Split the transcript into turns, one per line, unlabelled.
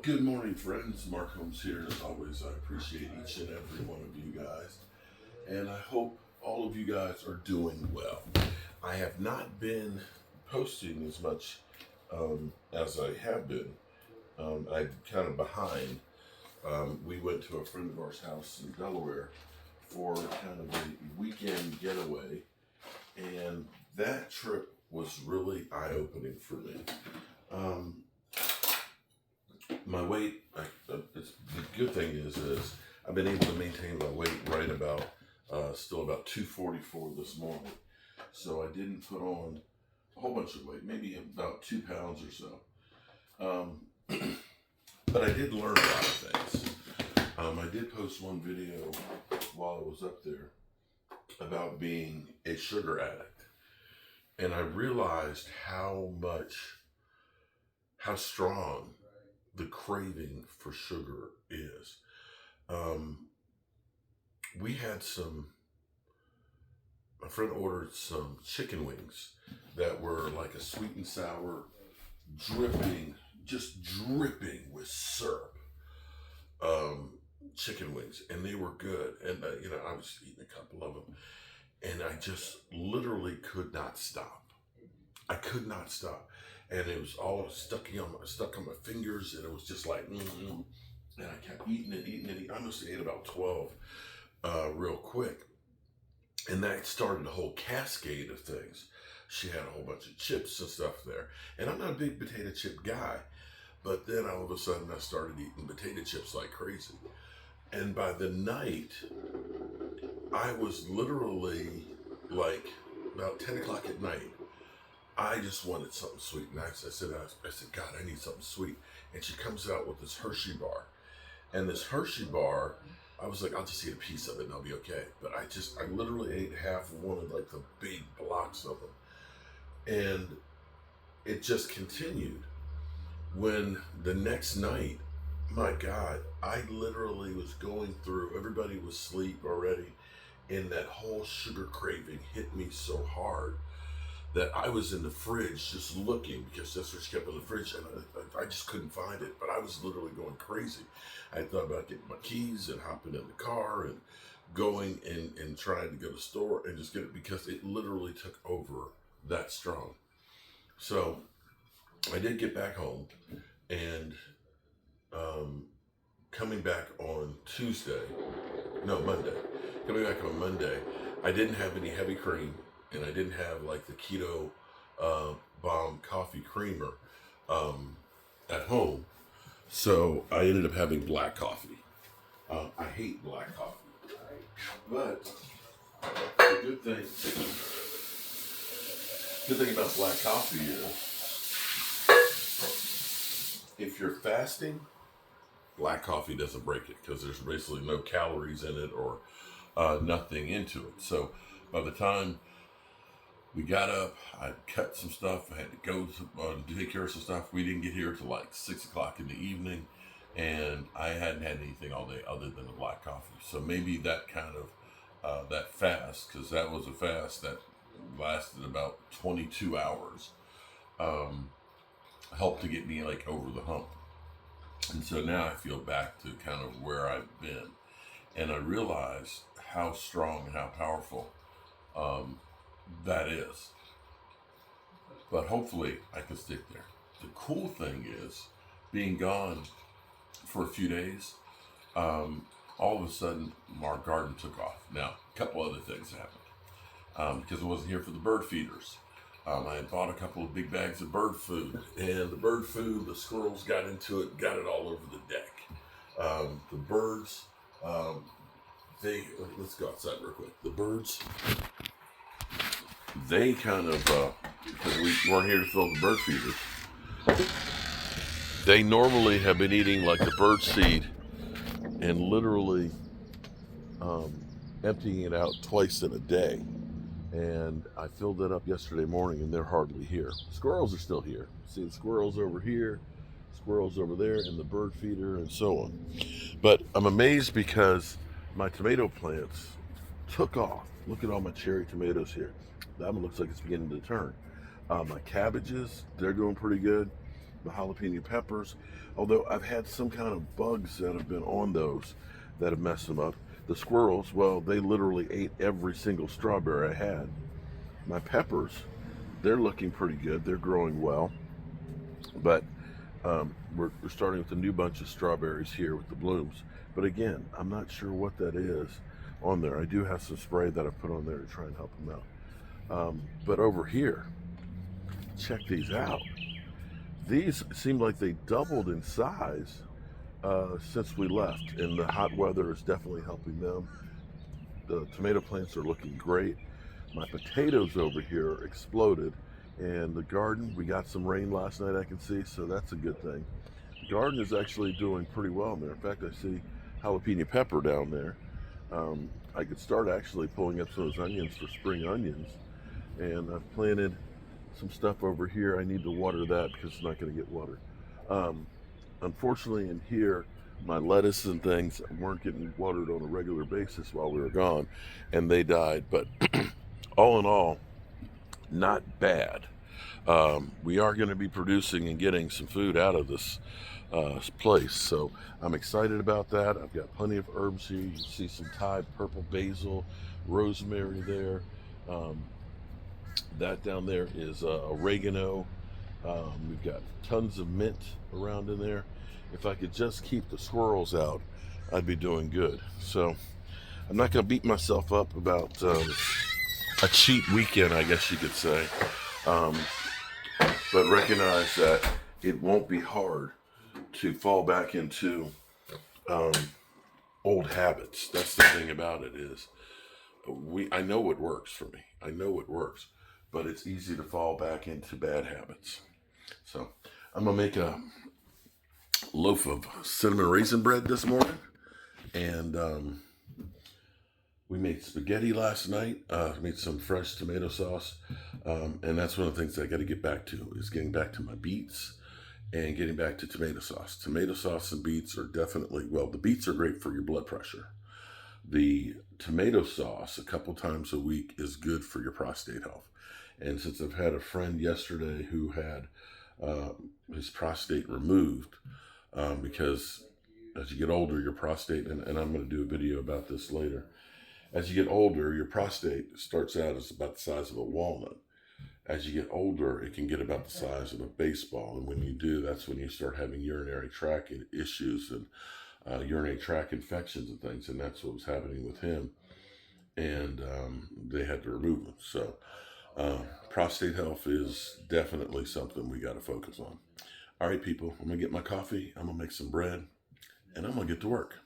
Well, good morning, friends. Mark Holmes here. As always, I appreciate each and every one of you guys. And I hope all of you guys are doing well. I have not been posting as much as I have been. I'm kind of behind. We went to a friend of ours' house in Delaware for kind of a weekend getaway. And that trip was really eye-opening for me. My weight, the good thing is I've been able to maintain my weight right about, still about 244 this morning. So I didn't put on a whole bunch of weight, maybe about 2 pounds or so. But I did learn a lot of things. I did post one video while I was up there about being a sugar addict. And I realized how strong the craving for sugar is. My friend ordered some chicken wings that were like a sweet and sour, just dripping with syrup. Chicken wings, and they were good. And I was eating a couple of them, and I just literally could not stop. I could not stop. And it was all stuck on my fingers, and it was just like, and I kept eating and eating and eating. I must have ate about 12 real quick. And that started a whole cascade of things. She had a whole bunch of chips and stuff there. And I'm not a big potato chip guy, but then all of a sudden I started eating potato chips like crazy. And by the night, I was literally like about 10 o'clock at night. I just wanted something sweet, and I said, God, I need something sweet. And she comes out with this Hershey bar, and this Hershey bar, I was like, I'll just eat a piece of it and I'll be okay. But I literally ate half of one of like the big blocks of them, and it just continued. When the next night, my God, I literally was going through. Everybody was asleep already, and that whole sugar craving hit me so hard that I was in the fridge just looking, because that's what she kept in the fridge, and I just couldn't find it. But I was literally going crazy. I thought about getting my keys and hopping in the car and going and trying to go to the store and just get it, because it literally took over that strong. So I did get back home, and coming back on Monday, I didn't have any heavy cream, and I didn't have like the Keto Bomb coffee creamer at home. So I ended up having black coffee. I hate black coffee, but the good thing about black coffee is, if you're fasting, black coffee doesn't break it, because there's basically no calories in it or nothing into it. So by the time we got up, I cut some stuff. I had to go to take care of some stuff. We didn't get here till like 6 o'clock in the evening, and I hadn't had anything all day other than the black coffee. So maybe that kind of that fast, because that was a fast that lasted about 22 hours, helped to get me like over the hump. And so now I feel back to kind of where I've been, and I realize how strong and how powerful that is. But hopefully I can stick there. The cool thing is, being gone for a few days, all of a sudden our garden took off. Now, a couple other things happened, because I wasn't here for the bird feeders. I had bought a couple of big bags of bird food, and the bird food, the squirrels got into it, got it all over the deck. The birds, let's go outside real quick. The birds, they kind of, because we weren't here to fill the bird feeders, they normally have been eating like the bird seed and literally emptying it out twice in a day. And I filled it up yesterday morning, and they're hardly here. Squirrels are still here. See the squirrels over here, squirrels over there, and the bird feeder, and so on. But I'm amazed because my tomato plants took off. Look at all my cherry tomatoes here. That one looks like it's beginning to turn. My cabbages, they're doing pretty good. the jalapeno peppers, although I've had some kind of bugs that have been on those that have messed them up. The squirrels, well, they literally ate every single strawberry I had. My peppers, they're looking pretty good. They're growing well, but we're starting with a new bunch of strawberries here with the blooms. But again, I'm not sure what that is on there. I do have some spray that I put on there to try and help them out. But over here, check these out. These seem like they doubled in size since we left, and the hot weather is definitely helping them. The tomato plants are looking great. My potatoes over here exploded, and the garden, we got some rain last night, I can see, so that's a good thing. The garden is actually doing pretty well in there. In fact, I see jalapeno pepper down there. I could start actually pulling up some of those onions for spring onions, and I've planted some stuff over here. I need to water that because it's not going to get watered. Um, Unfortunately, in here, my lettuce and things weren't getting watered on a regular basis while we were gone, and they died. But all in all, not bad. We are going to be producing and getting some food out of this place, so I'm excited about that. I've got plenty of herbs here. You can see some Thai purple basil, rosemary there. Um, that down there is oregano. We've got tons of mint around in there. If I could just keep the squirrels out, I'd be doing good. So I'm not going to beat myself up about a cheat weekend, I guess you could say. Um, but recognize that it won't be hard to fall back into um, old habits. That's the thing about it is I know what works for me. I know it works, but it's easy to fall back into bad habits. So I'm gonna make a loaf of cinnamon raisin bread this morning, and we made spaghetti last night. Made some fresh tomato sauce, and that's one of the things I got to get back to is getting back to my beets and getting back to tomato sauce. Tomato sauce and beets are definitely, well, the beets are great for your blood pressure. The tomato sauce a couple times a week is good for your prostate health. And since I've had a friend yesterday who had his prostate removed because as you get older, your prostate, and I'm going to do a video about this later, as you get older, your prostate starts out as about the size of a walnut. As you get older, it can get about the size of a baseball. And when you do, that's when you start having urinary tract issues and urinary tract infections and things. And that's what was happening with him. And they had to remove him. So prostate health is definitely something we got to focus on. All right, people, I'm going to get my coffee. I'm going to make some bread. And I'm going to get to work.